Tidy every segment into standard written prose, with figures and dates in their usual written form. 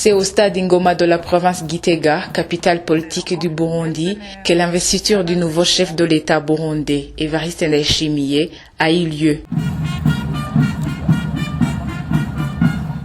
C'est au stade Ngoma de la province Gitega, capitale politique du Burundi, que l'investiture du nouveau chef de l'État burundais, Evariste Ndayishimiye, a eu lieu.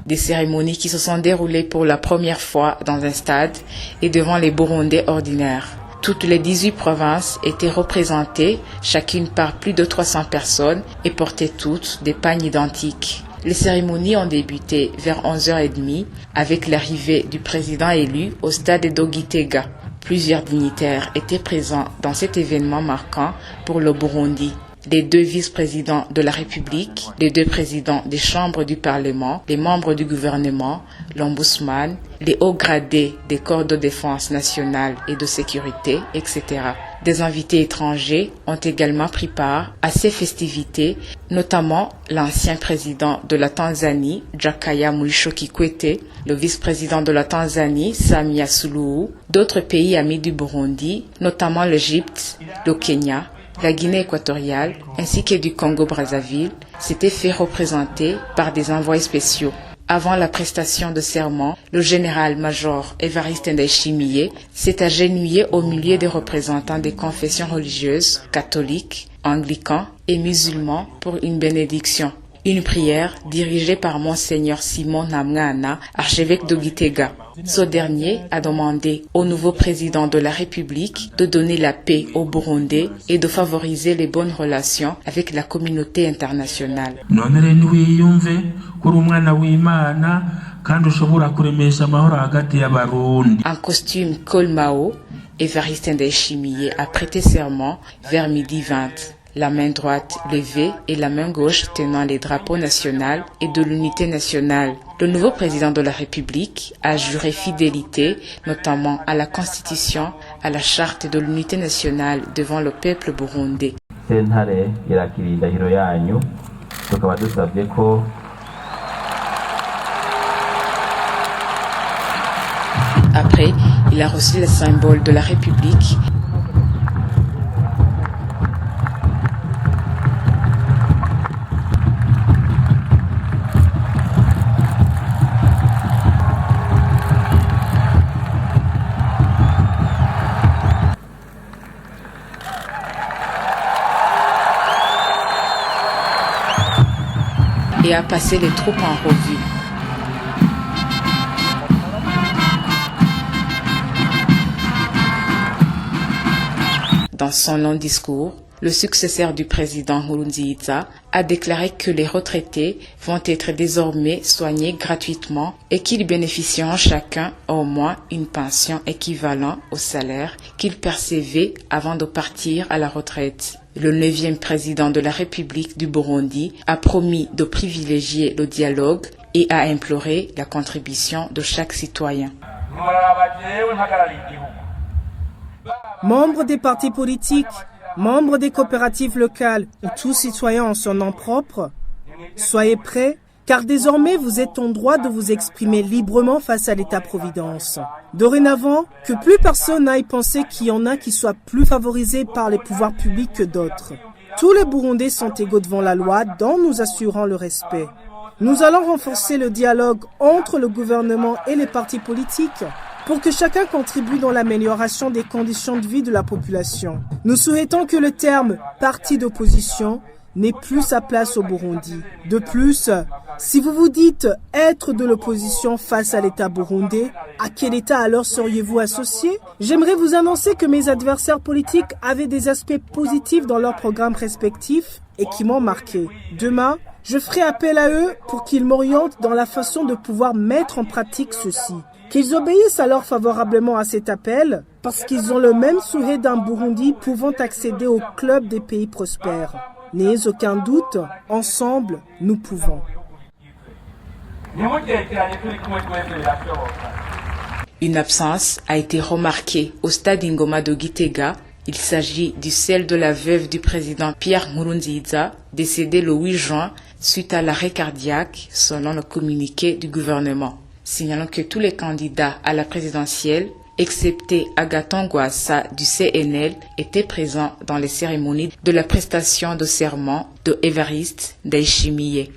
Des cérémonies qui se sont déroulées pour la première fois dans un stade et devant les Burundais ordinaires. Toutes les 18 provinces étaient représentées, chacune par plus de 300 personnes et portaient toutes des pagnes identiques. Les cérémonies ont débuté vers 11h30 avec l'arrivée du président élu au stade de Gitega. Plusieurs dignitaires étaient présents dans cet événement marquant pour le Burundi. Les 2 vice-présidents de la République, les 2 présidents des chambres du Parlement, les membres du gouvernement, l'ombudsman, les hauts gradés des corps de défense nationale et de sécurité, etc. Des invités étrangers ont également pris part à ces festivités, notamment l'ancien président de la Tanzanie, Jakaya Mrisho Kikwete, le vice-président de la Tanzanie, Samia Suluhu, d'autres pays amis du Burundi, notamment l'Égypte, le Kenya, la Guinée équatoriale ainsi que du Congo-Brazzaville s'étaient fait représenter par des envoyés spéciaux. Avant la prestation de serment, le général-major Evariste Ndayishimiye s'est agenouillé au milieu des représentants des confessions religieuses, catholiques, anglicans et musulmans pour une bénédiction. Une prière dirigée par Monseigneur Simon Namngana, archevêque de Gitega. Ce dernier a demandé au nouveau président de la République de donner la paix au Burundi et de favoriser les bonnes relations avec la communauté internationale. En costume Col Mao, Evariste Ndayishimiye a prêté serment vers 12h20. La main droite levée et la main gauche tenant les drapeaux nationaux et de l'unité nationale. Le nouveau président de la République a juré fidélité, notamment à la Constitution, à la charte de l'unité nationale devant le peuple burundais. Après, il a reçu le symbole de la République. Et a passé les troupes en revue. Dans son long discours, le successeur du président Nkurunziza a déclaré que les retraités vont être désormais soignés gratuitement et qu'ils bénéficieront chacun au moins une pension équivalente au salaire qu'ils percevaient avant de partir à la retraite. Le 9e président de la République du Burundi a promis de privilégier le dialogue et a imploré la contribution de chaque citoyen. Membres des partis politiques, membres des coopératives locales ou tout citoyen en son nom propre, soyez prêts car désormais vous êtes en droit de vous exprimer librement face à l'État-providence. Dorénavant, que plus personne n'aille penser qu'il y en a qui soient plus favorisés par les pouvoirs publics que d'autres. Tous les Burundais sont égaux devant la loi, dont nous assurons le respect. Nous allons renforcer le dialogue entre le gouvernement et les partis politiques pour que chacun contribue dans l'amélioration des conditions de vie de la population. Nous souhaitons que le terme « parti d'opposition » n'ait plus sa place au Burundi. De plus, si vous vous dites être de l'opposition face à l'État burundais, à quel État alors seriez-vous associé? J'aimerais vous annoncer que mes adversaires politiques avaient des aspects positifs dans leurs programmes respectifs et qui m'ont marqué. Demain, je ferai appel à eux pour qu'ils m'orientent dans la façon de pouvoir mettre en pratique ceci. Qu'ils obéissent alors favorablement à cet appel parce qu'ils ont le même souhait d'un Burundi pouvant accéder au club des pays prospères. N'ayez aucun doute, ensemble, nous pouvons. Une absence a été remarquée au stade Ngoma de Gitega. Il s'agit du celle de la veuve du président Pierre Nkurunziza, décédée le 8 juin suite à l'arrêt cardiaque, selon le communiqué du gouvernement. Signalons que tous les candidats à la présidentielle, excepté Agathon Rwasa du CNL, étaient présents dans les cérémonies de la prestation de serment de Evariste Ndayishimiye.